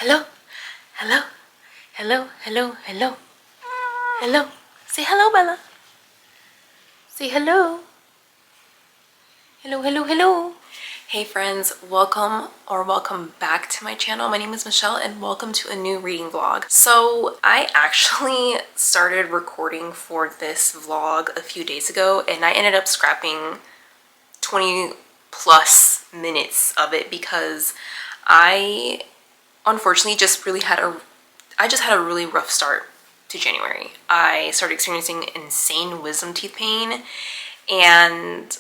Hello, hello, hello, hello, hello, hello. Say hello, Bella. Say hello. Hello, hello, hello. Hey friends, welcome back to my channel. My name is Michelle and welcome to a new reading vlog. So I actually started recording for this vlog a few days ago and I ended up scrapping 20 plus minutes of it because I unfortunately just had a really rough start to January. I started experiencing insane wisdom teeth pain, and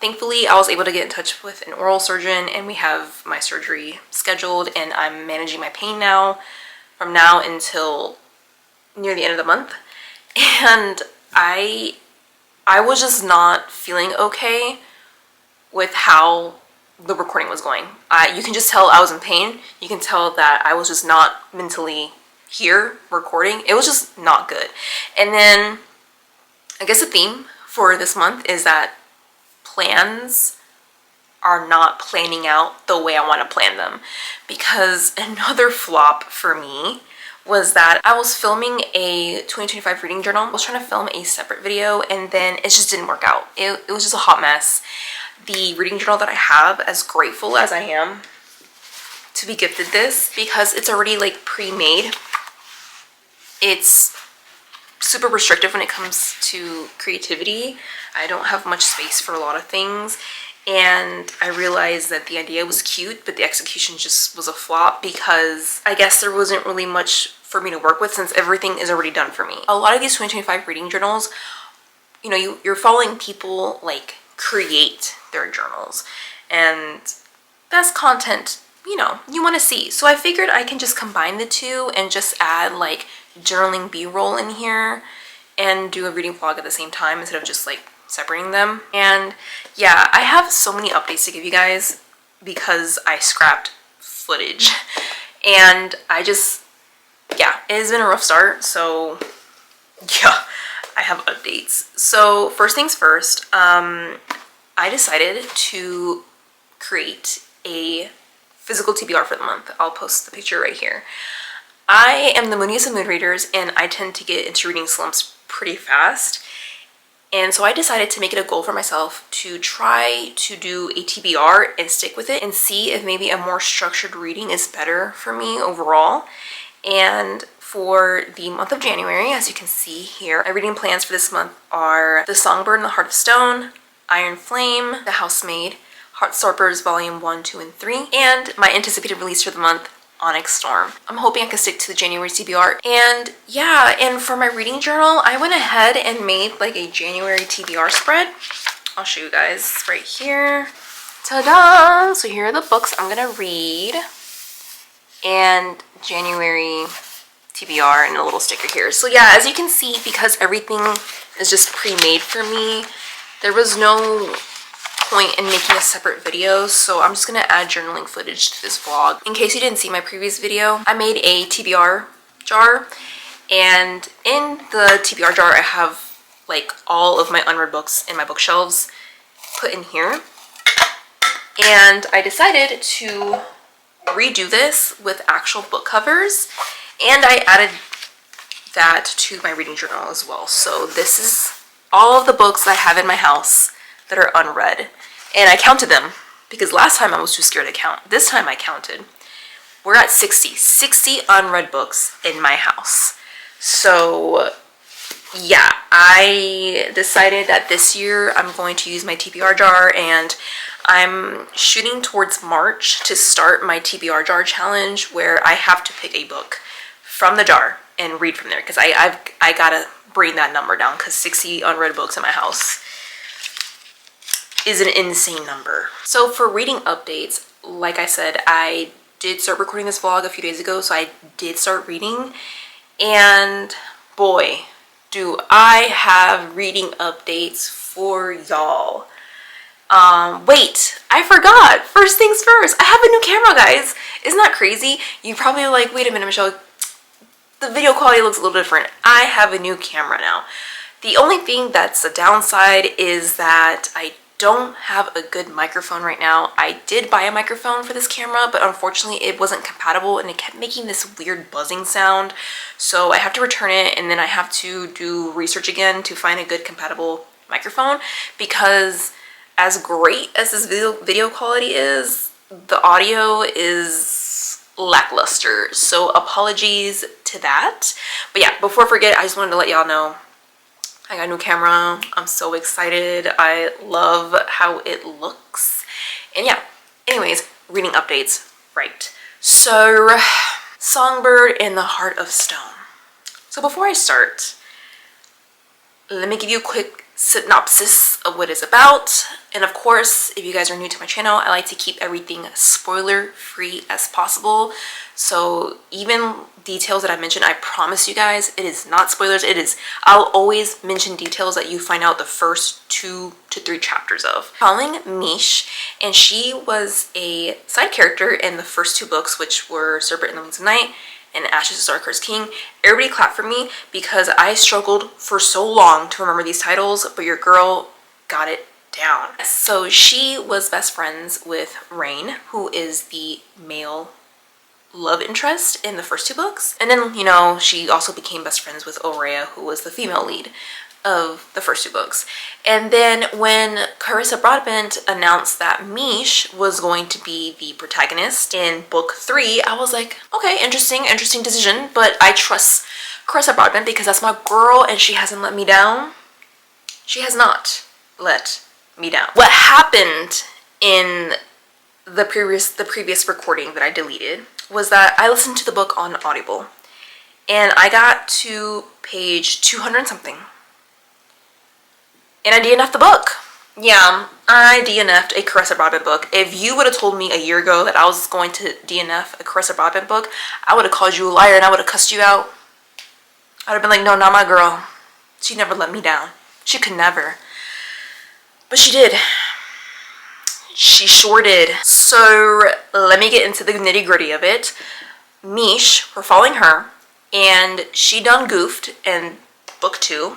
thankfully I was able to get in touch with an oral surgeon and we have my surgery scheduled, and I'm managing my pain now from now until near the end of the month. And I was just not feeling okay with how the recording was going. You can just tell I was in pain. You can tell that I was just not mentally here recording. It was just not good. And then I guess the theme for this month is that plans are not planning out the way I want to plan them. Because another flop for me was that I was filming a 2025 reading journal. I was trying to film a separate video and then it just didn't work out. It was just a hot mess. The reading journal that I have, as grateful as I am to be gifted this, because it's already like pre-made, it's super restrictive when it comes to creativity. I don't have much space for a lot of things, and I realized that the idea was cute but the execution just was a flop because I guess there wasn't really much for me to work with since everything is already done for me. A lot of these 2025 reading journals, you know, you're following people like create their journals, and that's content, you know, you want to see. So I figured I can just combine the two and just add like journaling b-roll in here and do a reading vlog at the same time instead of just like separating them. And yeah, I have so many updates to give you guys because I scrapped footage and it has been a rough start. So yeah, I have updates. So first things first, I decided to create a physical TBR for the month. I'll post the picture right here. I am the moodiest of mood readers and I tend to get into reading slumps pretty fast. And so I decided to make it a goal for myself to try to do a TBR and stick with it and see if maybe a more structured reading is better for me overall. And for the month of January, as you can see here, my reading plans for this month are The Songbird and the Heart of Stone, Iron Flame, The Housemaid, Heartstoppers Volume 1, 2, and 3, and my anticipated release for the month, Onyx Storm. I'm hoping I can stick to the January TBR. And yeah, and for my reading journal, I went ahead and made like a January TBR spread. I'll show you guys right here. Ta-da! So here are the books I'm gonna read, and January TBR, and a little sticker here. So yeah, as you can see, because everything is just pre-made for me, there was no point in making a separate video, so I'm just gonna add journaling footage to this vlog. In case you didn't see my previous video, I made a TBR jar, and in the TBR jar I have like all of my unread books in my bookshelves put in here, and I decided to redo this with actual book covers, and I added that to my reading journal as well. So this is all of the books I have in my house that are unread, and I counted them because last time I was too scared to count. This time I counted. We're at 60 unread books in my house. So yeah, I decided that this year I'm going to use my TBR jar, and I'm shooting towards March to start my TBR jar challenge, where I have to pick a book from the jar and read from there, because I gotta bring that number down, because 60 unread books in my house is an insane number. So for reading updates, like I said, I did start recording this vlog a few days ago, so I did start reading, and boy, do I have reading updates for y'all. Wait, I forgot. First things first, I have a new camera, guys. Isn't that crazy? You probably are like, wait a minute, Michelle, the video quality looks a little different. I have a new camera now. The only thing that's a downside is that I don't have a good microphone right now. I did buy a microphone for this camera, but unfortunately it wasn't compatible and it kept making this weird buzzing sound. So I have to return it, and then I have to do research again to find a good compatible microphone, because as great as this video quality is, the audio is lackluster. So apologies to that. But yeah, before I forget, I just wanted to let y'all know I got a new camera. I'm so excited. I love how it looks. And yeah, anyways, reading updates. Right. So, Songbird in the Heart of Stone. So before I start, let me give you a quick synopsis of what it's about. And of course, if you guys are new to my channel, I like to keep everything spoiler free as possible. So even details that I mentioned, I promise you guys, it is not spoilers. I'll always mention details that you find out the first 2 to 3 chapters of. Following Mish, and she was a side character in the first 2 books, which were Serpent in the Wings of Night and Ashes of Star-Cursed King. Everybody clapped for me because I struggled for so long to remember these titles, but your girl got it down. So she was best friends with Rain, who is the male love interest in the first 2 books. And then, you know, she also became best friends with Aurea, who was the female lead of the first 2 books. And then when Carissa Broadbent announced that Mish was going to be the protagonist in book 3, I was like, okay, interesting decision, but I trust Carissa Broadbent because that's my girl and she hasn't let me down. She has not let me down. What happened in the previous recording that I deleted was that I listened to the book on Audible, and I got to page 200 something, and I DNF'd the book. Yeah, I DNF'd a Carissa Broadbent book. If you would have told me a year ago that I was going to DNF a Carissa Broadbent book, I would have called you a liar and I would have cussed you out. I would have been like, no, not my girl. She never let me down. She could never. But she did. She sure did. So let me get into the nitty gritty of it. Mish, we're following her, and she done goofed in book 2,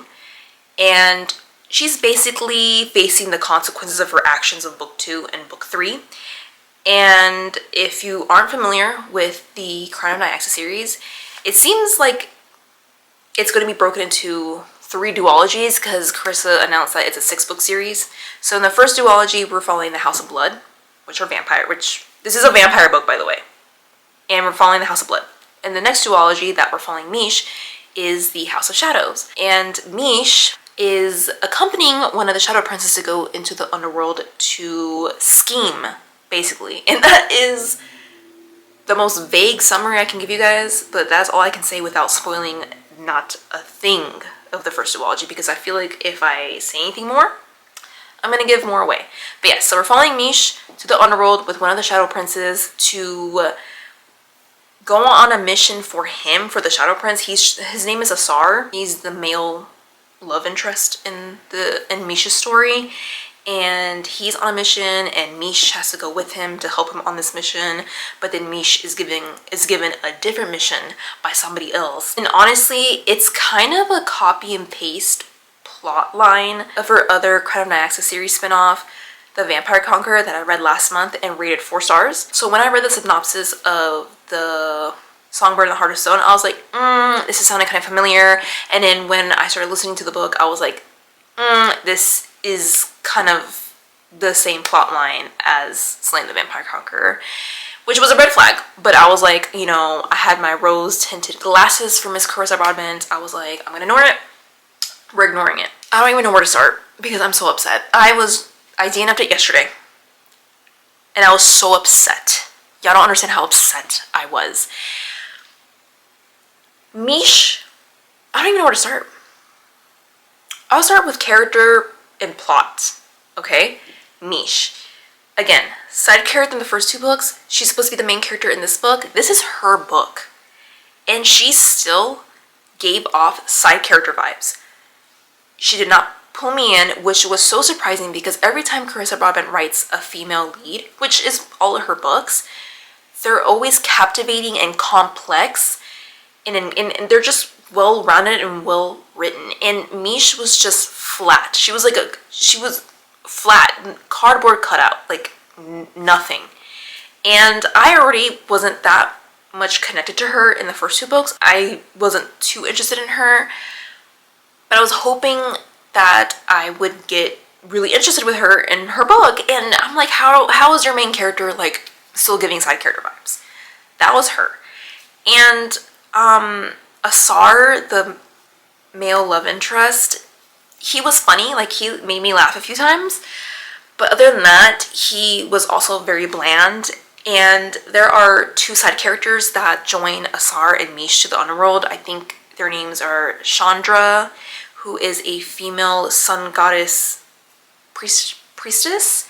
and she's basically facing the consequences of her actions of book 2 and book 3. And if you aren't familiar with the Crown of Nyaxa series, it seems like it's going to be broken into 3 duologies because Carissa announced that it's a 6-book series. So in the first duology, we're following the House of Blood, which this is a vampire book, by the way. And we're following the House of Blood. And the next duology that we're following Mish is the House of Shadows. And Mish is accompanying one of the Shadow Princes to go into the underworld to scheme, basically. And that is the most vague summary I can give you guys, but that's all I can say without spoiling not a thing of the first duology, because I feel like if I say anything more, I'm gonna give more away. But yeah, so we're following Mish to the underworld with one of the Shadow Princes to go on a mission for him, for the Shadow Prince. His name is Asar. He's the male love interest in Mish's story, and he's on a mission, and Mish has to go with him to help him on this mission. But then Mish is given a different mission by somebody else. And honestly, it's kind of a copy and paste plot line of her other Crown of Nyaxa series spinoff, The Vampire Conqueror, that I read last month and rated 4 stars. So when I read the synopsis of the Songbird in the Heart of Stone, I was like, this is sounding kind of familiar. And then when I started listening to the book, I was like, this is kind of the same plot line as Slaying the Vampire Conqueror, which was a red flag. But I was like, you know, I had my rose-tinted glasses for Miss Carissa Broadbent. I was like, I'm gonna ignore it. We're ignoring it. I don't even know where to start because I'm so upset. I DNF'd it yesterday, and I was so upset. Y'all don't understand how upset I was. Mish, I don't even know where to start. I'll start with character and plot, okay? Mish. Again, side character in the first 2 books. She's supposed to be the main character in this book. This is her book. And she still gave off side character vibes. She did not pull me in, which was so surprising because every time Carissa Broadbent writes a female lead, which is all of her books, they're always captivating and complex, and they're just well-rounded and well-written. And Mish was just flat. She was flat, cardboard cutout, like nothing. And I already wasn't that much connected to her in the first two books. I wasn't too interested in her, but I was hoping that I would get really interested with her in her book. And I'm like, how is your main character like still giving side character vibes? That was her. And Asar, the male love interest, he was funny. Like, he made me laugh a few times, but other than that, he was also very bland. And there are two side characters that join Asar and Mish to the underworld. I think their names are Chandra, who is a female sun goddess priestess,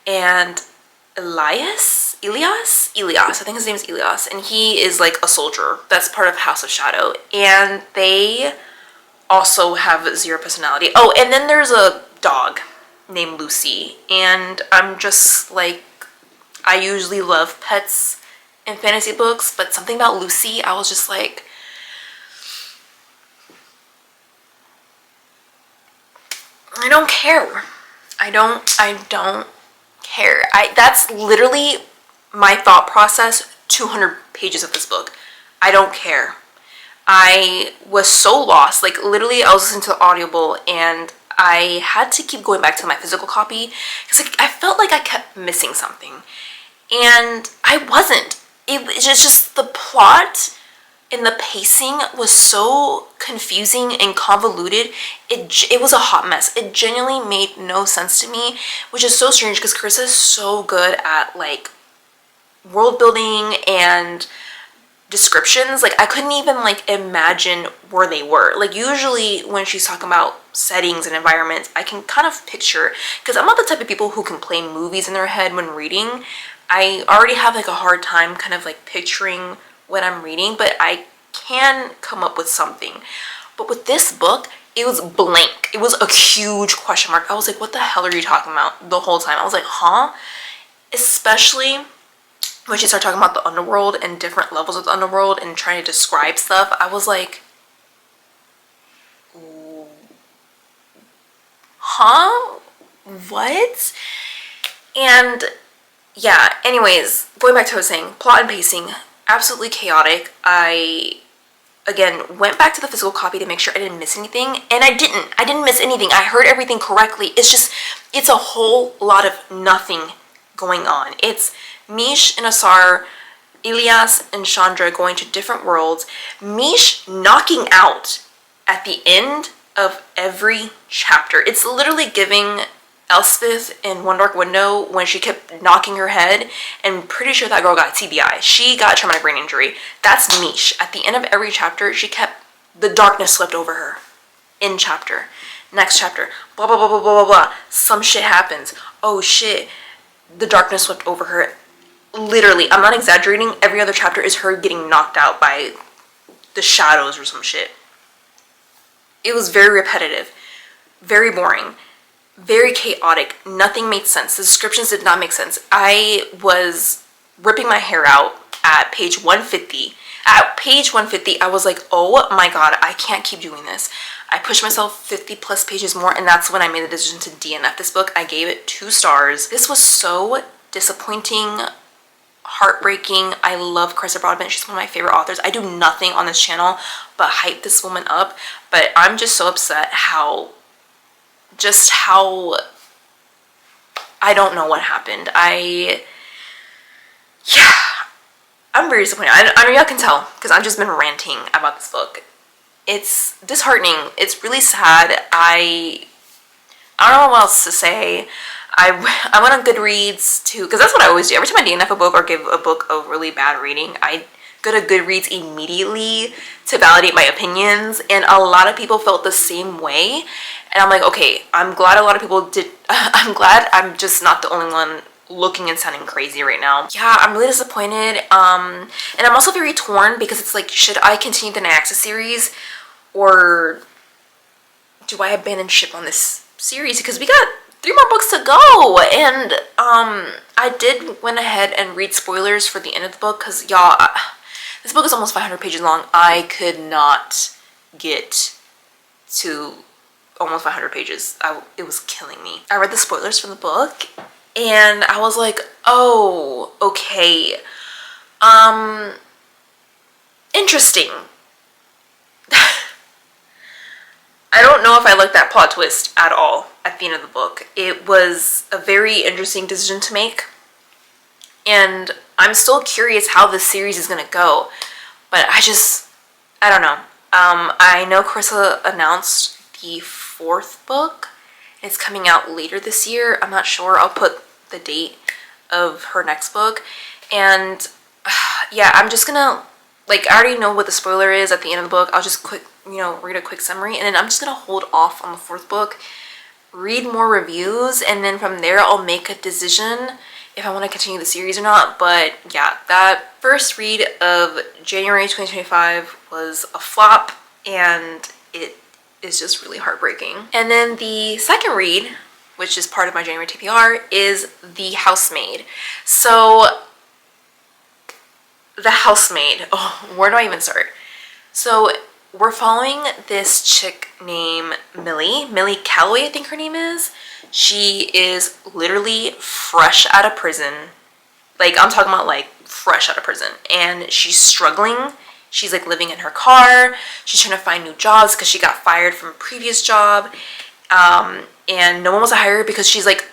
and Elias, I think his name is Elias, and he is like a soldier that's part of House of Shadow, and they also have zero personality. Oh, and then there's a dog named Lucy, and I'm just like, I usually love pets in fantasy books, but something about Lucy, I was just like, I don't care. I don't care. That's literally my thought process 200 pages of this book. I don't care. I was so lost. Like, literally, I was listening to the Audible and I had to keep going back to my physical copy because I felt like I kept missing something. And I wasn't. It's just the plot and the pacing was so confusing and convoluted. It was a hot mess. It genuinely made no sense to me, which is so strange because Carissa is so good at like world building and descriptions. Like, I couldn't even like imagine where they were. Like, usually when she's talking about settings and environments, I can kind of picture, because I'm not the type of people who can play movies in their head when reading. I already have like a hard time kind of like picturing what I'm reading, but I can come up with something. But with this book, it was blank. It was a huge question mark. I was like, what the hell are you talking about the whole time? I was like, huh? Especially when she started talking about the underworld and different levels of the underworld and trying to describe stuff. I was like, huh? What? And yeah, anyways, going back to what I was saying, plot and pacing, absolutely chaotic. I, again, went back to the physical copy to make sure I didn't miss anything, and I didn't miss anything. I heard everything correctly. It's a whole lot of nothing going on. It's Mish and Asar, Elias and Chandra going to different worlds, Mish knocking out at the end of every chapter. It's literally giving Elspeth in One Dark Window when she kept knocking her head, and pretty sure that girl got TBI. She got traumatic brain injury. That's Mish. At the end of every chapter, she kept, the darkness swept over her. In chapter. Next chapter. Blah, blah, blah, blah, blah, blah, blah. Some shit happens. Oh shit. The darkness swept over her. Literally, I'm not exaggerating. Every other chapter is her getting knocked out by the shadows or some shit. It was very repetitive. Very boring. Very chaotic. Nothing made sense. The descriptions did not make sense. I was ripping my hair out at page 150. At page 150, I was like, oh my god, I can't keep doing this. I pushed myself 50 plus pages more, and that's when I made the decision to DNF this book. I gave it 2 stars. This was so disappointing, heartbreaking. I love Carissa Broadbent. She's one of my favorite authors. I do nothing on this channel but hype this woman up, but I'm just so upset how I don't know what happened. I'm very disappointed. I know y'all can tell because I've just been ranting about this book. It's disheartening. It's really sad. I don't know what else to say. I went on Goodreads too, because that's what I always do. Every time I DNF a book or give a book a really bad rating, I go to Goodreads immediately to validate my opinions, and a lot of people felt the same way. And I'm like, okay, I'm glad a lot of people did. I'm glad I'm just not the only one looking and sounding crazy right now. Yeah, I'm really disappointed. And I'm also very torn because it's like, should I continue the Nyaxa series or do I abandon ship on this series? Because we got 3 more books to go, and I did went ahead and read spoilers for the end of the book because y'all, this book is almost 500 pages long. I could not get to almost 500 pages. It was killing me. I read the spoilers from the book and I was like, oh, okay. Interesting. I don't know if I liked that plot twist at all at the end of the book. It was a very interesting decision to make. And I'm still curious how this series is going to go. But I don't know. I know Carissa announced the 4th book. It's coming out later this year. I'm not sure. I'll put the date of her next book. And yeah, I'm just gonna, like, I already know what the spoiler is at the end of the book. I'll just read a quick summary, and then I'm just gonna hold off on the 4th book, read more reviews, and then from there I'll make a decision if I want to continue the series or not. But yeah, that first read of January 2025 was a flop, and it is just really heartbreaking. And then the second read, which is part of my January TPR, is The Housemaid. So The Housemaid, oh, where do I even start? So we're following this chick named Millie Calloway, I think her name is. She is literally fresh out of prison. Like, I'm talking about like fresh out of prison, and she's struggling. She's like living in her car. She's trying to find new jobs because she got fired from a previous job. And no one wants to hire her because she's like,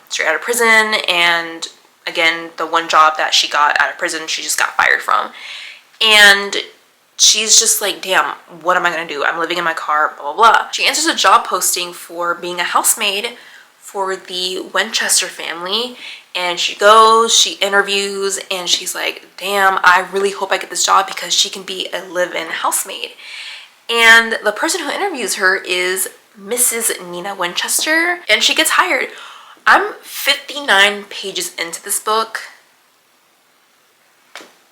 straight out of prison. And again, the one job that she got out of prison, she just got fired from. And she's just like, damn, what am I gonna do? I'm living in my car, blah, blah, blah. She answers a job posting for being a housemaid for the Winchester family. And she goes, she interviews, and she's like, damn, I really hope I get this job because she can be a live-in housemaid. And the person who interviews her is Mrs. Nina Winchester, and she gets hired. I'm 59 pages into this book,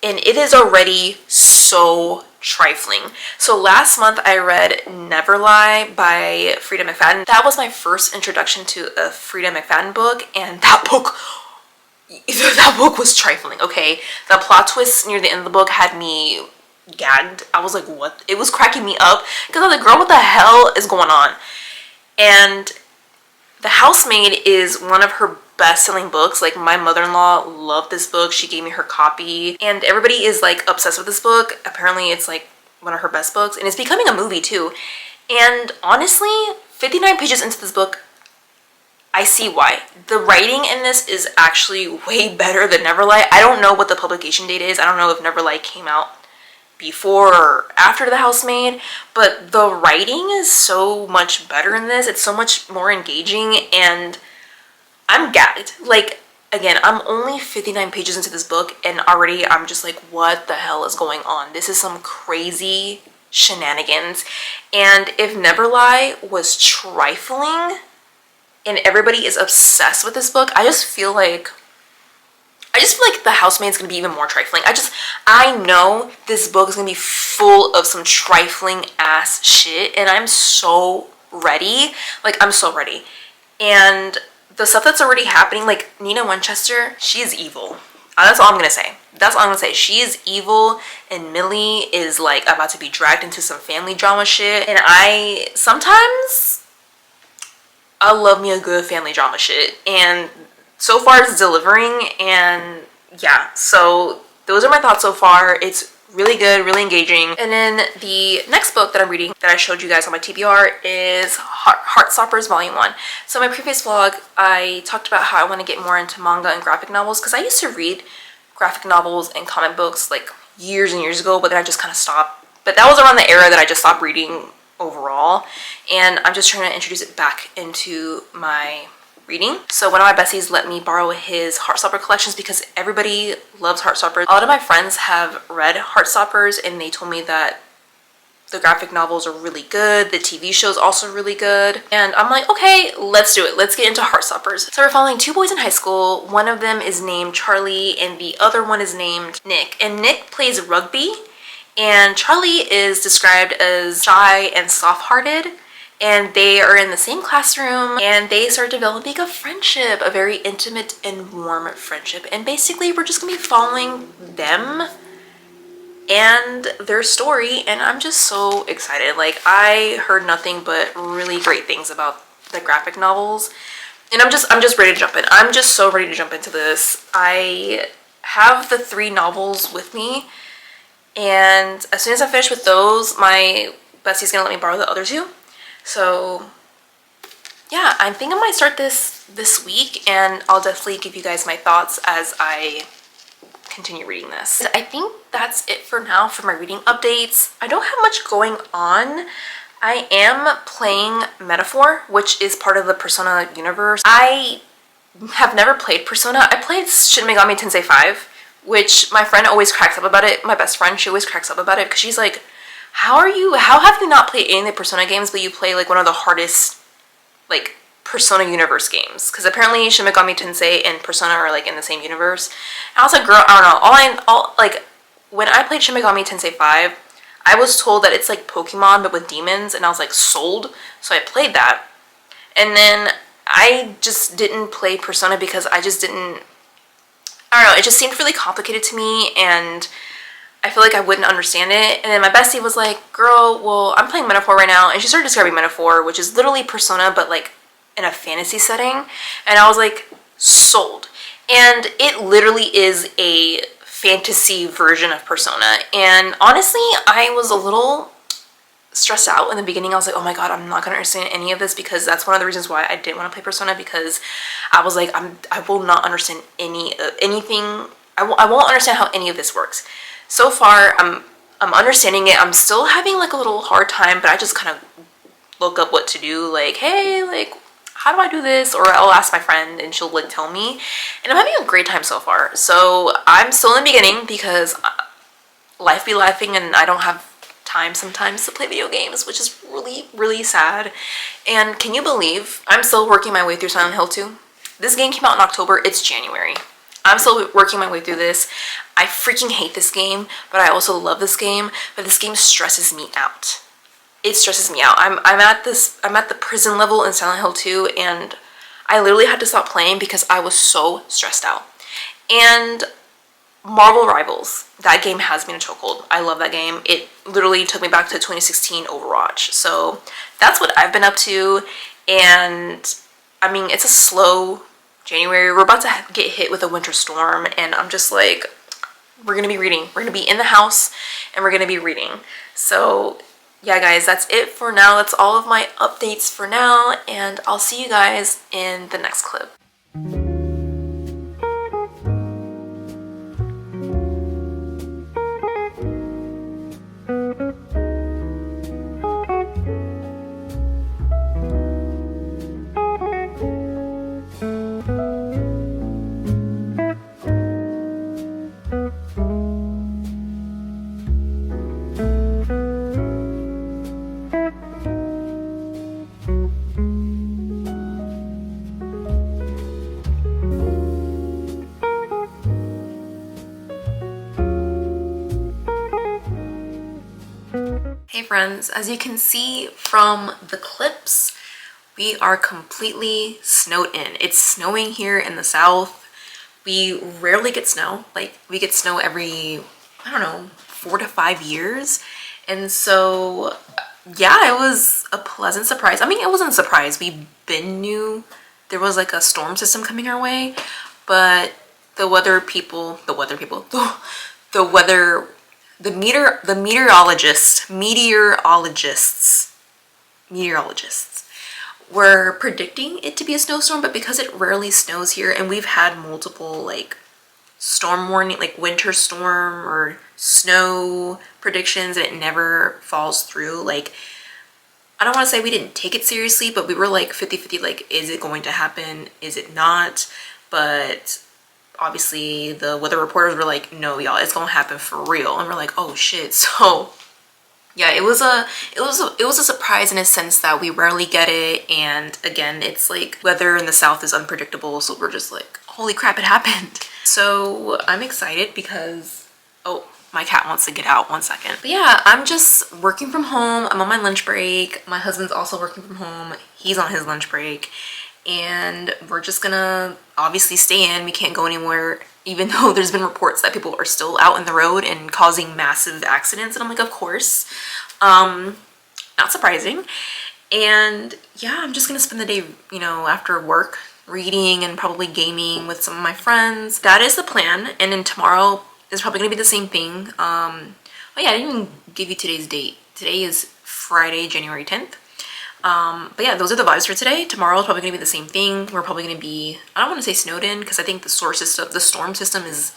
and it is already so trifling. So last month I read Never Lie by Frida McFadden. That was my first introduction to a Frida McFadden book, and that book was trifling, okay? The plot twist near the end of the book had me gagged. I was like, what? It was cracking me up because I was like, girl, what the hell is going on? And The Housemaid is one of her best-selling books. Like, my mother-in-law loved this book. She gave me her copy, and everybody is like obsessed with this book. Apparently it's like one of her best books, and it's becoming a movie too. And honestly, 59 pages into this book, I see why. The writing in this is actually way better than Never Lie. I don't know what the publication date is. I don't know if Never Lie came out before or after The Housemaid, but the writing is so much better in this. It's so much more engaging, and I'm gagged. Like, again, I'm only 59 pages into this book, and already I'm just like, what the hell is going on? This is some crazy shenanigans. And if Never Lie was trifling and everybody is obsessed with this book, I just feel like The Housemaid's gonna be even more trifling. I know this book is gonna be full of some trifling ass shit, and I'm so ready. Like, I'm so ready. And the stuff that's already happening, like Nina Winchester, she is evil. That's all I'm gonna say. That's all I'm gonna say. She is evil, and Millie is like about to be dragged into some family drama shit. And sometimes I love me a good family drama shit, and so far it's delivering. And yeah, so those are my thoughts so far. It's really good, really engaging. And then the next book that I'm reading that I showed you guys on my TBR is Heartstoppers Volume 1. So in my previous vlog, I talked about how I want to get more into manga and graphic novels, because I used to read graphic novels and comic books like years and years ago, but then I just kind of stopped. But that was around the era that I just stopped reading overall, and I'm just trying to introduce it back into my reading. So one of my besties let me borrow his Heartstopper collections because everybody loves Heartstoppers. A lot of my friends have read Heartstoppers, and they told me that the graphic novels are really good. The TV show is also really good. And I'm like, okay, let's do it. Let's get into Heartstoppers. So we're following two boys in high school. One of them is named Charlie, and the other one is named Nick. And Nick plays rugby, and Charlie is described as shy and soft-hearted. And they are in the same classroom, and they start developing a friendship, a very intimate and warm friendship. And basically, we're just gonna be following them and their story, and I'm just so excited. Like, I heard nothing but really great things about the graphic novels, and I'm just ready to jump in. I'm just so ready to jump into this. I have the 3 novels with me, and as soon as I finish with those, my bestie's gonna let me borrow the other 2. So yeah, I think I might start this week, and I'll definitely give you guys my thoughts as I continue reading this. I think that's it for now for my reading updates. I don't have much going on. I am playing Metaphor, which is part of the Persona universe. I have never played Persona. I played Shin Megami Tensei 5, which my friend always cracks up about it. My best friend, she always cracks up about it because she's like, how have you not played any of the Persona games, but you play like one of the hardest like Persona universe games? Because apparently Shin Megami Tensei and Persona are like in the same universe. And I was like, girl, I don't know. Like when I played Shin Megami Tensei 5, I was told that it's like Pokemon but with demons, and I was like sold. So I played that, and then I just didn't play Persona because I don't know. It just seemed really complicated to me, and I feel like I wouldn't understand it. And then my bestie was like, girl, well, I'm playing Metaphor right now. And she started describing Metaphor, which is literally Persona, but like in a fantasy setting. And I was like, sold. And it literally is a fantasy version of Persona. And honestly, I was a little stressed out in the beginning. I was like, oh my god, I'm not gonna understand any of this, because that's one of the reasons why I didn't want to play Persona, because I was like, I will not understand anything. I won't understand how any of this works. So far, I'm understanding it. I'm still having like a little hard time, but I just kind of look up what to do. Like, hey, like, how do I do this? Or I'll ask my friend and she'll like tell me. And I'm having a great time so far. So I'm still in the beginning because life be lifing and I don't have time sometimes to play video games, which is really, really sad. And can you believe I'm still working my way through Silent Hill 2? This game came out in October. It's January. I'm still working my way through this. I freaking hate this game, but I also love this game. But this game stresses me out. It stresses me out. I'm at the prison level in Silent Hill 2, and I literally had to stop playing because I was so stressed out. And Marvel Rivals, that game has me in a chokehold. I love that game. It literally took me back to 2016 Overwatch. So that's what I've been up to. And I mean, it's a slow January. We're about to get hit with a winter storm, and I'm just like, we're gonna be reading. We're gonna be in the house and we're gonna be reading. So yeah, guys, that's it for now. That's all of my updates for now, and I'll see you guys in the next clip. Hey friends, as you can see from the clips, we are completely snowed in. It's snowing here in the south. We rarely get snow. Like, we get snow every, I don't know, 4 to 5 years. And so, yeah, it was a pleasant surprise. I mean, it wasn't a surprise. We knew there was like a storm system coming our way, but the meteorologists were predicting it to be a snowstorm, but because it rarely snows here, and we've had multiple like storm warning, like winter storm or snow predictions, and it never falls through. Like, I don't want to say we didn't take it seriously, but we were like 50-50, like, is it going to happen? Is it not? But obviously the weather reporters were like, no, y'all, it's gonna happen for real. And we're like, oh shit. So yeah, it was a surprise in a sense that we rarely get it. And again, it's like weather in the south is unpredictable, so we're just like, holy crap, it happened. So I'm excited because, oh, my cat wants to get out, 1 second. But yeah, I'm just working from home. I'm on my lunch break. My husband's also working from home. He's on his lunch break. and we're just gonna obviously stay in. We can't go anywhere, even though there's been reports that people are still out in the road and causing massive accidents. And I'm like, of course, not surprising. And yeah, I'm just gonna spend the day, you know, after work, reading and probably gaming with some of my friends. That is the plan. And then tomorrow is probably gonna be the same thing. Oh yeah, I didn't even give you today's date. Today is Friday, January 10th. But yeah, those are the vibes for today. Tomorrow is probably gonna be the same thing. We're probably gonna be, I don't want to say snowed in, because I think the storm system is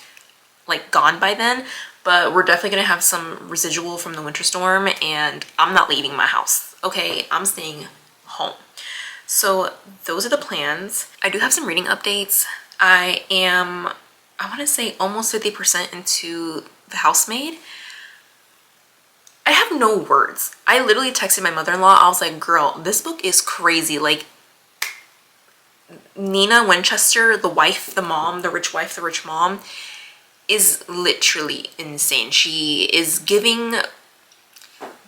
like gone by then, but we're definitely gonna have some residual from the winter storm, and I'm not leaving my house. Okay, I'm staying home. So those are the plans. I do have some reading updates. I want to say almost 50% into The Housemaid. I have no words. I literally texted my mother-in-law. I was like, girl, this book is crazy. Like, Nina Winchester, the wife, the mom, the rich wife, the rich mom, is literally insane. She is giving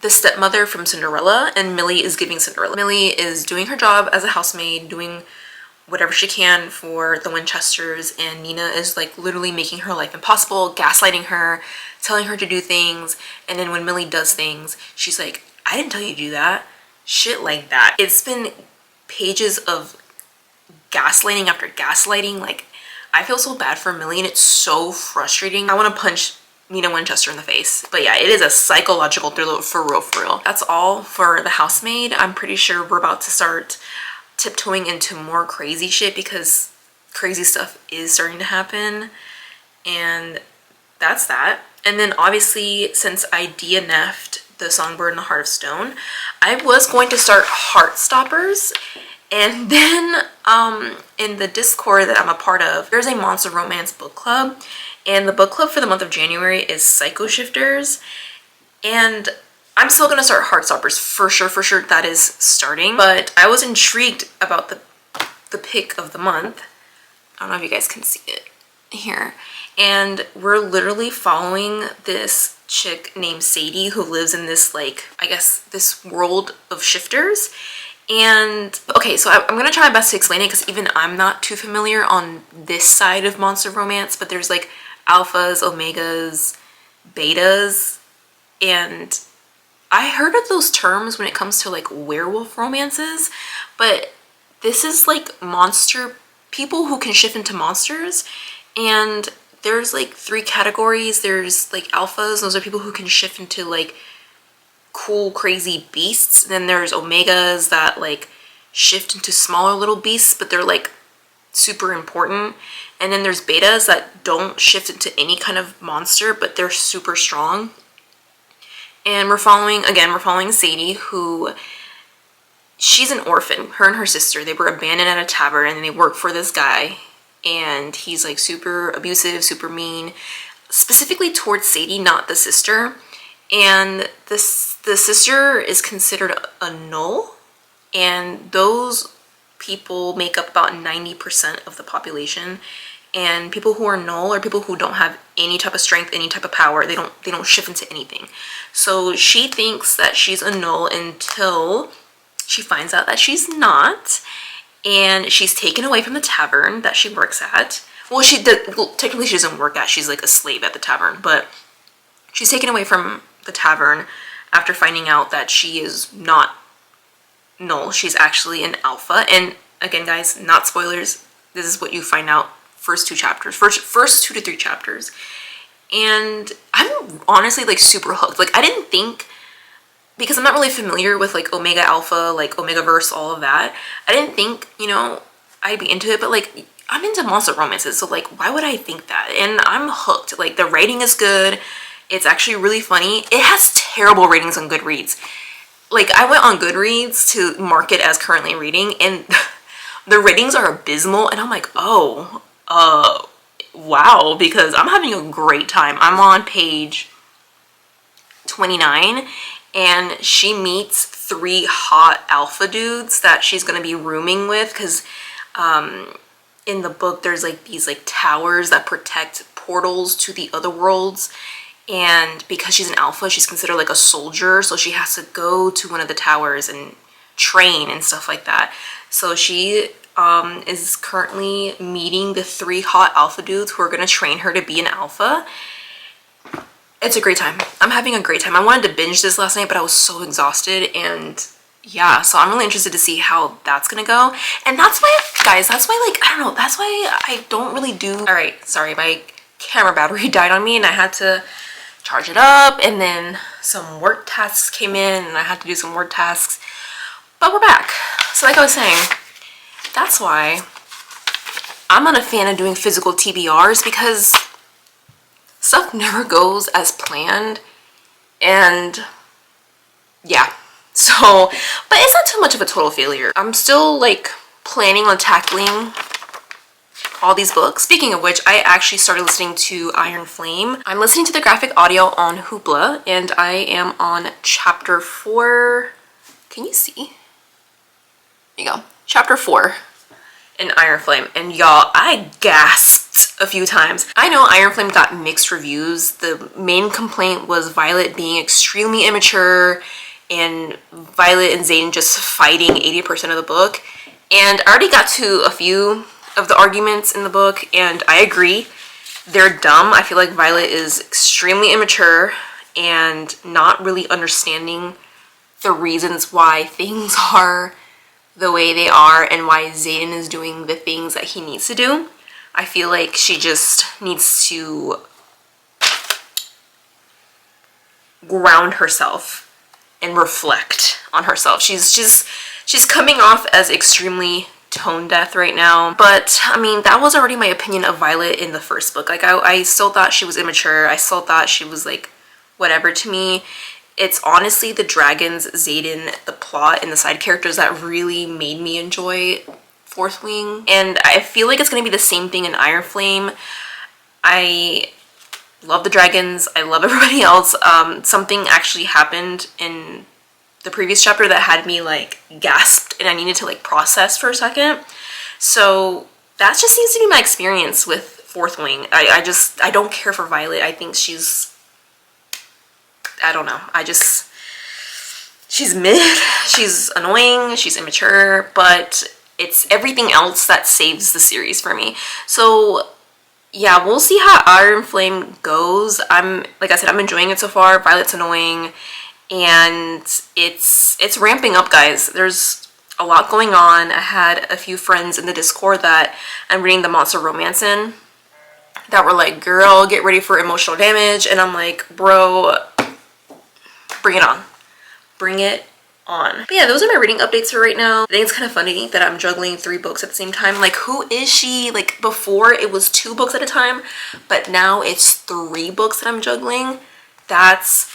the stepmother from Cinderella, and Millie is giving Cinderella. Millie is doing her job as a housemaid, doing whatever she can for the Winchesters, and Nina is like literally making her life impossible, gaslighting her, telling her to do things, and then when Millie does things, she's like, I didn't tell you to do that. Shit like that. It's been pages of gaslighting after gaslighting. Like, I feel so bad for Millie, and it's so frustrating. I want to punch Nina Winchester in the face. But yeah, it is a psychological thriller for real, for real. That's all for The Housemaid. I'm pretty sure we're about to start tiptoeing into more crazy shit, because crazy stuff is starting to happen, and that's that. And then obviously, since I DNF'd The Songbird and the Heart of Stone, I was going to start Heartstoppers, and then in the Discord that I'm a part of, there's a monster romance book club, and the book club for the month of January is Psycho Shifters, and I'm still gonna start Heartstoppers for sure. That is starting. But I was intrigued about the pick of the month. I don't know if you guys can see it here. And we're literally following this chick named Sadie, who lives in this, like, I guess this world of shifters. And okay, so I'm gonna try my best to explain it, because even I'm not too familiar on this side of monster romance. But there's like alphas, omegas, betas, and I heard of those terms when it comes to like werewolf romances, but this is like monster people who can shift into monsters. And there's like 3 categories. There's like alphas, those are people who can shift into like cool crazy beasts. Then there's omegas that like shift into smaller little beasts, but they're like super important. And then there's betas that don't shift into any kind of monster, but they're super strong. And we're following Sadie, who, she's an orphan. Her and her sister, they were abandoned at a tavern, and they work for this guy, and he's like super abusive, super mean, specifically towards Sadie, not the sister. And the sister is considered a null, and those people make up about 90% of the population. And people who are null are people who don't have any type of strength, any type of power. They don't shift into anything. So she thinks that she's a null until she finds out that she's not, and she's taken away from the tavern that she works at. Well, technically she doesn't work at. She's like a slave at the tavern, but she's taken away from the tavern after finding out that she is not null. She's actually an alpha. And again, guys, not spoilers. This is what you find out first 2 chapters, first 2 to 3 chapters. And I'm honestly like super hooked. Like, I didn't think, because I'm not really familiar with like Omega Alpha, like Omega Verse, all of that, I didn't think, you know, I'd be into it. But like, I'm into monster romances, so like, why would I think that? And I'm hooked. Like, the writing is good. It's actually really funny. It has terrible ratings on Goodreads. Like, I went on Goodreads to mark it as currently reading, and the ratings are abysmal. And I'm like, oh, wow, because I'm having a great time. I'm on page 29, and she meets 3 hot alpha dudes that she's gonna be rooming with, because in the book there's like these like towers that protect portals to the other worlds. And because she's an alpha, she's considered like a soldier, so she has to go to one of the towers and train and stuff like that. So she is currently meeting the 3 hot alpha dudes who are gonna train her to be an alpha. It's a great time. I'm having a great time. I wanted to binge this last night, but I was so exhausted, and yeah, so I'm really interested to see how that's gonna go. And that's why, guys, that's why, like, I don't know, that's why I don't really do. All right, sorry, my camera battery died on me and I had to charge it up, and then some work tasks came in and I had to do some work tasks, but we're back. So like I was saying, that's why I'm not a fan of doing physical TBRs, because stuff never goes as planned. And yeah, so, but it's not too much of a total failure. I'm still like planning on tackling all these books. Speaking of which, I actually started listening to Iron Flame. I'm listening to the graphic audio on Hoopla, and I am on chapter 4. Can you see? There you go. Chapter 4 in Iron Flame. And y'all, I gasped a few times. I know Iron Flame got mixed reviews. The main complaint was Violet being extremely immature and Violet and Zayden just fighting 80% of the book. And I already got to a few of the arguments in the book, and I agree. They're dumb. I feel like Violet is extremely immature and not really understanding the reasons why things are the way they are and why Zayden is doing the things that he needs to do. I feel like she just needs to ground herself and reflect on herself. She's coming off as extremely tone deaf right now, but I mean, that was already my opinion of Violet in the first book. Like I still thought she was immature. I still thought she was like whatever to me. It's honestly the dragons, Zayden, the plot, and the side characters that really made me enjoy Fourth Wing. And I feel like it's going to be the same thing in Iron Flame. I love the dragons. I love everybody else. Something actually happened in the previous chapter that had me like gasped, and I needed to like process for a second. So that just seems to be my experience with Fourth Wing. I don't care for Violet. I think I don't know. She's mid, she's annoying, she's immature, but it's everything else that saves the series for me. So yeah, we'll see how Iron Flame goes. Like I said, I'm enjoying it so far. Violet's annoying, and it's ramping up, guys. There's a lot going on. I had a few friends in the Discord that I'm reading the Monster Romance in that were like, girl, get ready for emotional damage. And I'm like, bro, bring it on. Bring it on. But yeah, those are my reading updates for right now. I think it's kind of funny that I'm juggling 3 books at the same time. Like, who is she? Like, before it was 2 books at a time, but now it's 3 books that I'm juggling. That's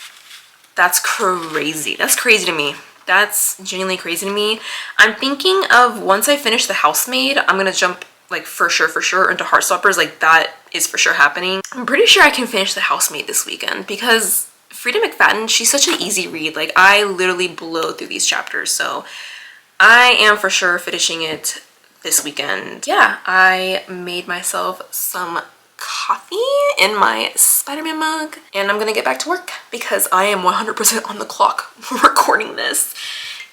crazy. That's crazy to me. That's genuinely crazy to me. I'm thinking of, once I finish The Housemaid, I'm gonna jump like for sure into Heartstoppers. Like, that is for sure happening. I'm pretty sure I can finish The Housemaid this weekend, because Frida McFadden, she's such an easy read. Like, I literally blow through these chapters, so I am for sure finishing it this weekend. Yeah, I made myself some coffee in my Spider-Man mug, and I'm gonna get back to work because I am 100% on the clock recording this,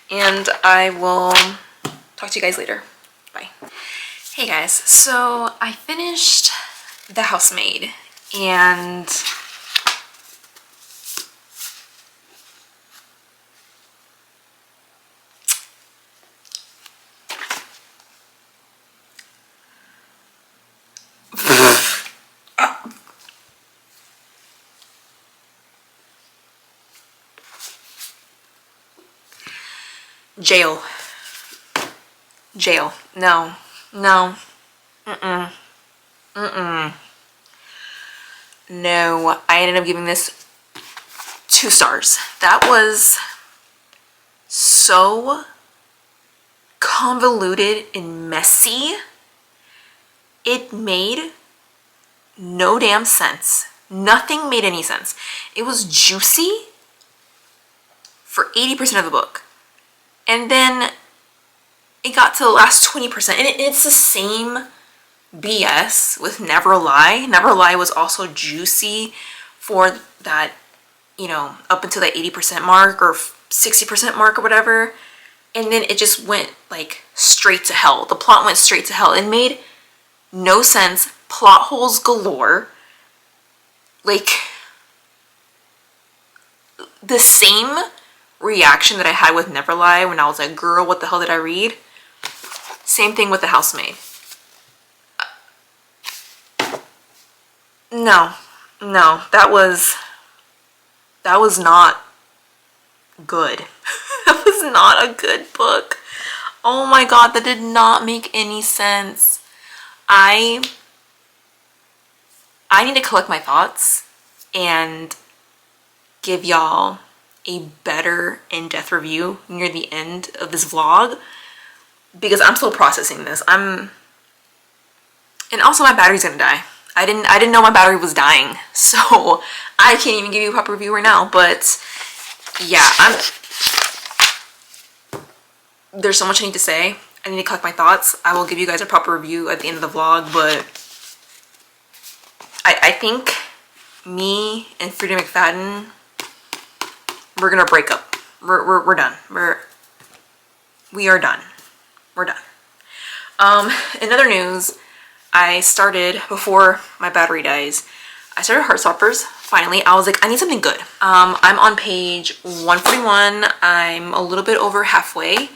and I will talk to you guys later. Bye. Hey guys, so I finished The Housemaid, and jail. No. No. No. I ended up giving this 2 stars. That was so convoluted and messy. It made no damn sense. Nothing made any sense. It was juicy for 80% of the book. And then it got to the last 20%. And it's the same BS with Never Lie. Never Lie was also juicy for that, you know, up until that 80% mark or 60% mark or whatever. and then it just went like straight to hell. The plot went straight to hell. It made no sense. Plot holes galore. Like, the same reaction that I had with Neverlie when I was like, girl, what the hell did I read? Same thing with The Housemaid. No, that was not good. That was not a good book. Oh my god, that did not make any sense. I need to collect my thoughts and give y'all a better in-depth review near the end of this vlog, because I'm still processing this. And also my battery's gonna die. I didn't know my battery was dying, so I can't even give you a proper review right now. But yeah, there's so much I need to say. I need to collect my thoughts. I will give you guys a proper review at the end of the vlog, but I think me and Frida McFadden, we're gonna break up. We're done. We are done. We're done. In other news, I started, before my battery dies, I started Heartstoppers. Finally, I was like, I need something good. I'm on page 141. I'm a little bit over halfway,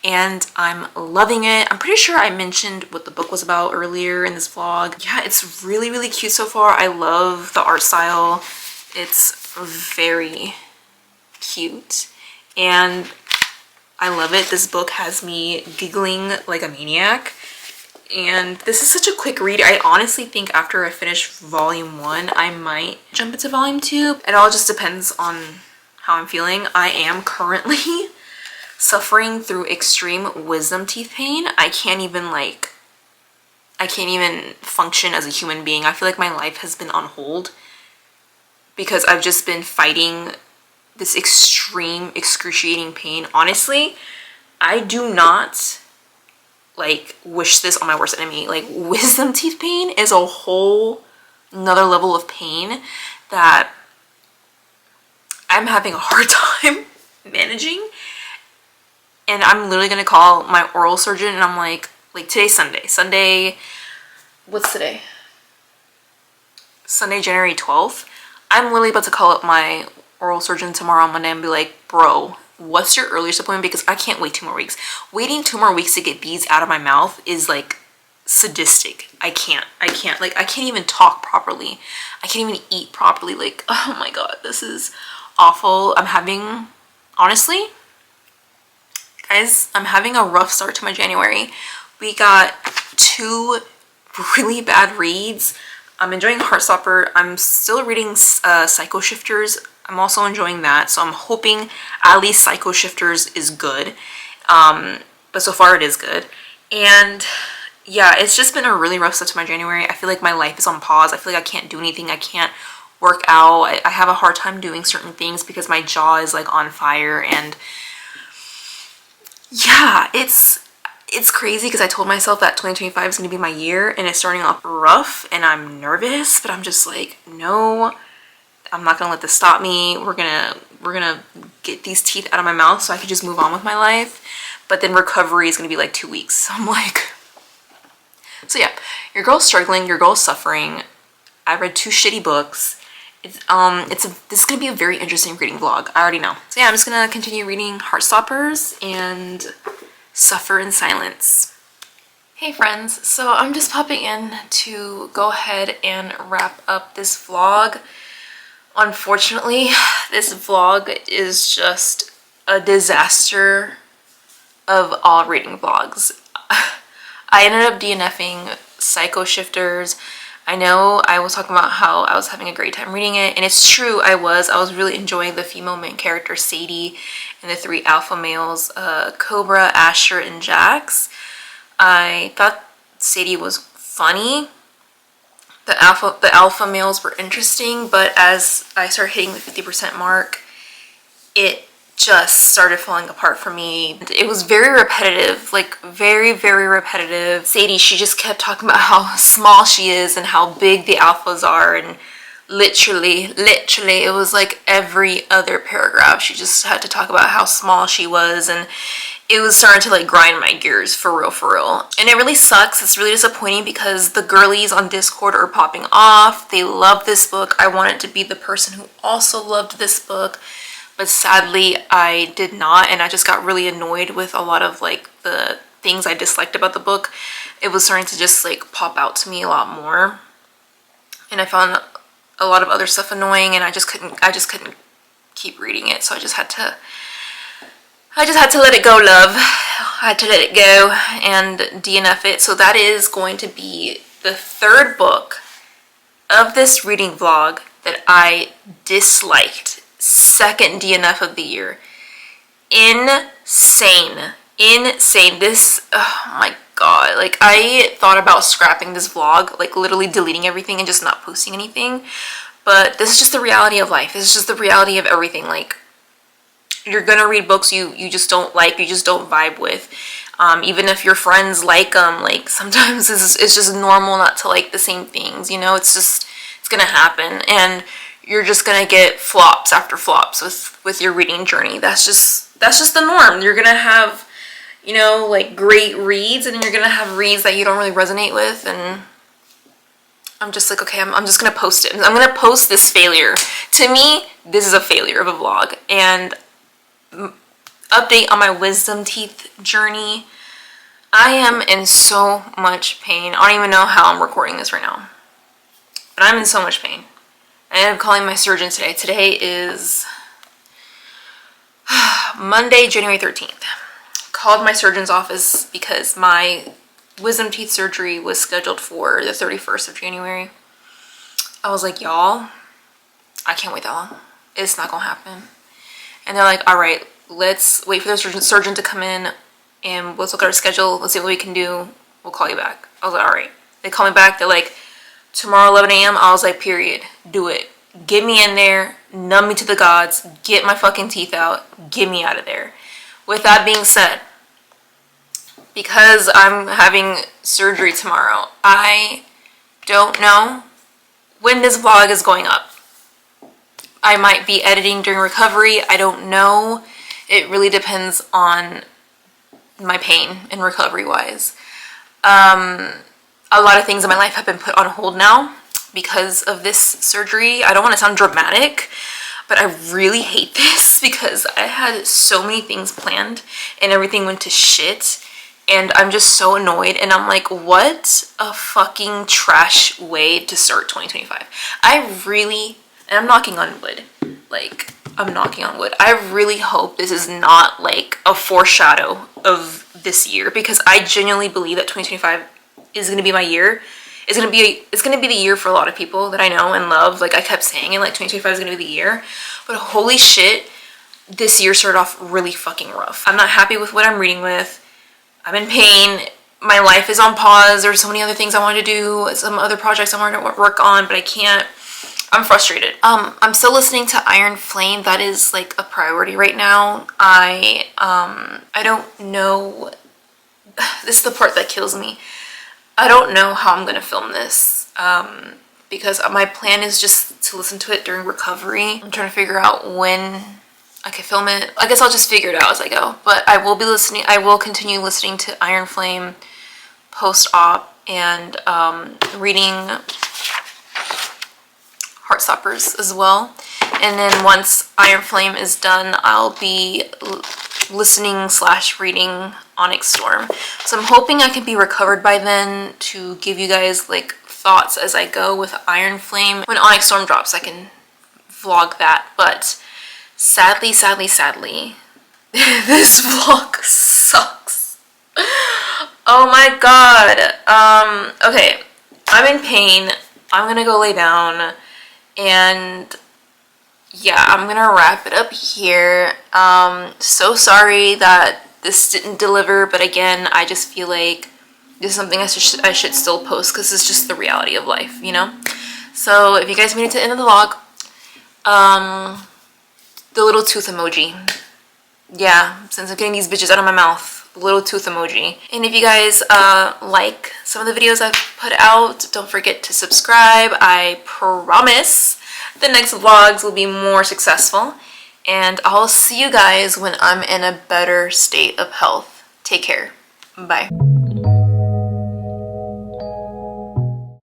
and I'm loving it. I'm pretty sure I mentioned what the book was about earlier in this vlog. Yeah, it's really, really cute so far. I love the art style. It's very cute, and I love it. This book has me giggling like a maniac, and this is such a quick read. I honestly think after I finish volume 1, I might jump into volume 2. It all just depends on how I'm feeling. I am currently suffering through extreme wisdom teeth pain. I can't even function as a human being. I feel like my life has been on hold because I've just been fighting this extreme, excruciating pain. Honestly, I do not like wish this on my worst enemy. Like, wisdom teeth pain is a whole another level of pain that I'm having a hard time managing. And I'm literally gonna call my oral surgeon, and I'm like today's Sunday, what's today? Sunday, January 12th. I'm literally about to call up my oral surgeon tomorrow on Monday and be like, bro, what's your earliest appointment? Because I can't wait 2 more weeks. Waiting 2 more weeks to get beads out of my mouth is like sadistic. I can't. Like, I can't even talk properly. I can't even eat properly. Like, oh my god, this is awful. Honestly, guys, I'm having a rough start to my January. We got 2 really bad reads. I'm enjoying Heartstopper. I'm still reading Psycho Shifters. I'm also enjoying that, so I'm hoping at least Psycho Shifters is good. But so far it is good. And yeah, it's just been a really rough start to my January. I feel like my life is on pause. I feel like I can't do anything. I can't work out. I have a hard time doing certain things because my jaw is like on fire. And yeah, it's crazy because I told myself that 2025 is going to be my year, and it's starting off rough, and I'm nervous, but I'm just like, no, I'm not gonna let this stop me. We're gonna get these teeth out of my mouth so I can just move on with my life. But then recovery is gonna be like 2 weeks. So I'm like, so yeah, your girl's struggling, your girl's suffering. I read 2 shitty books. This is gonna be a very interesting reading vlog. I already know. So yeah, I'm just gonna continue reading Heartstoppers and suffer in silence. Hey friends, so I'm just popping in to go ahead and wrap up this vlog. Unfortunately, this vlog is just a disaster of all reading vlogs. I ended up DNFing Psycho Shifters. I know I was talking about how I was having a great time reading it, and it's true, I was really enjoying the female main character Sadie and the 3 alpha males, Cobra, Asher, and Jax. I thought Sadie was funny. The alpha males were interesting, but as I started hitting the 50% mark, it just started falling apart for me. It was very repetitive, like very, very repetitive. Sadie, she just kept talking about how small she is and how big the alphas are, and literally, it was like every other paragraph she just had to talk about how small she was, and it was starting to like grind my gears for real. And it really sucks. It's really disappointing because the girlies on Discord are popping off. They love this book. I wanted to be the person who also loved this book, but sadly I did not, and I just got really annoyed with a lot of like the things I disliked about the book. It was starting to just like pop out to me a lot more, and I found a lot of other stuff annoying, and I just couldn't keep reading it. So I just had to let it go, love. I had to let it go and DNF it. So that is going to be the third book of this reading vlog that I disliked. Second DNF of the year. Insane. This, oh my god. Like, I thought about scrapping this vlog, like literally deleting everything and just not posting anything. But this is just the reality of life. This is just the reality of everything. Like, you're gonna read books you just don't like, you just don't vibe with. Even if your friends like them, like sometimes it's just normal not to like the same things, you know. It's gonna happen, and you're just gonna get flops after flops with your reading journey. That's just the norm. You're gonna have, you know, like great reads, and then you're gonna have reads that you don't really resonate with. And I'm just like, okay, I'm just gonna post it. I'm gonna post this failure. To me, this is a failure of a vlog. And update on my wisdom teeth journey. I am in so much pain. I don't even know how I'm recording this right now, but I'm in so much pain. I ended up calling my surgeon today. Today is Monday, January 13th. Called my surgeon's office because my wisdom teeth surgery was scheduled for the 31st of January. I was like, y'all, I can't wait that long. It's not gonna happen. And they're like, all right, let's wait for the surgeon to come in, and let's look at our schedule. Let's see what we can do. We'll call you back. I was like, all right. They call me back. They're like, tomorrow 11 a.m. I was like, period. Do it. Get me in there. Numb me to the gods. Get my fucking teeth out. Get me out of there. With that being said, because I'm having surgery tomorrow, I don't know when this vlog is going up. I might be editing during recovery. I don't know. It really depends on my pain and recovery wise. A lot of things in my life have been put on hold now because of this surgery. I don't want to sound dramatic, but I really hate this because I had so many things planned and everything went to shit, and I'm just so annoyed. And I'm like, what a fucking trash way to start 2025. And I'm knocking on wood. Like, I'm knocking on wood. I really hope this is not like a foreshadow of this year, because I genuinely believe that 2025 is going to be my year. It's going to be the year for a lot of people that I know and love. Like, I kept saying it, like 2025 is going to be the year. But holy shit, this year started off really fucking rough. I'm not happy with what I'm reading with. I'm in pain. My life is on pause. There's so many other things I want to do, some other projects I want to work on, but I can't. I'm frustrated. I'm still listening to Iron Flame. That is like a priority right now. I don't know. This is the part that kills me. I don't know how I'm gonna film this because my plan is just to listen to it during recovery. I'm trying to figure out when I can film it. I guess I'll just figure it out as I go. But I will continue listening to Iron Flame post-op and reading Heartstoppers as well. And then once Iron Flame is done, I'll be listening/reading Onyx Storm. So I'm hoping I can be recovered by then to give you guys like thoughts as I go with Iron Flame. When Onyx Storm drops, I can vlog that. But sadly, this vlog sucks. Oh my god. Okay, I'm in pain. I'm gonna go lay down. And yeah, I'm gonna wrap it up here. So sorry that this didn't deliver, but again, I just feel like this is something I should still post because it's just the reality of life, you know? So if you guys made it to the end of the vlog, the little tooth emoji. Yeah, since I'm getting these bitches out of my mouth, the little tooth emoji. And if you guys like some of the videos I've put out, don't forget to subscribe. I promise the next vlogs will be more successful. And I'll see you guys when I'm in a better state of health. Take care. Bye.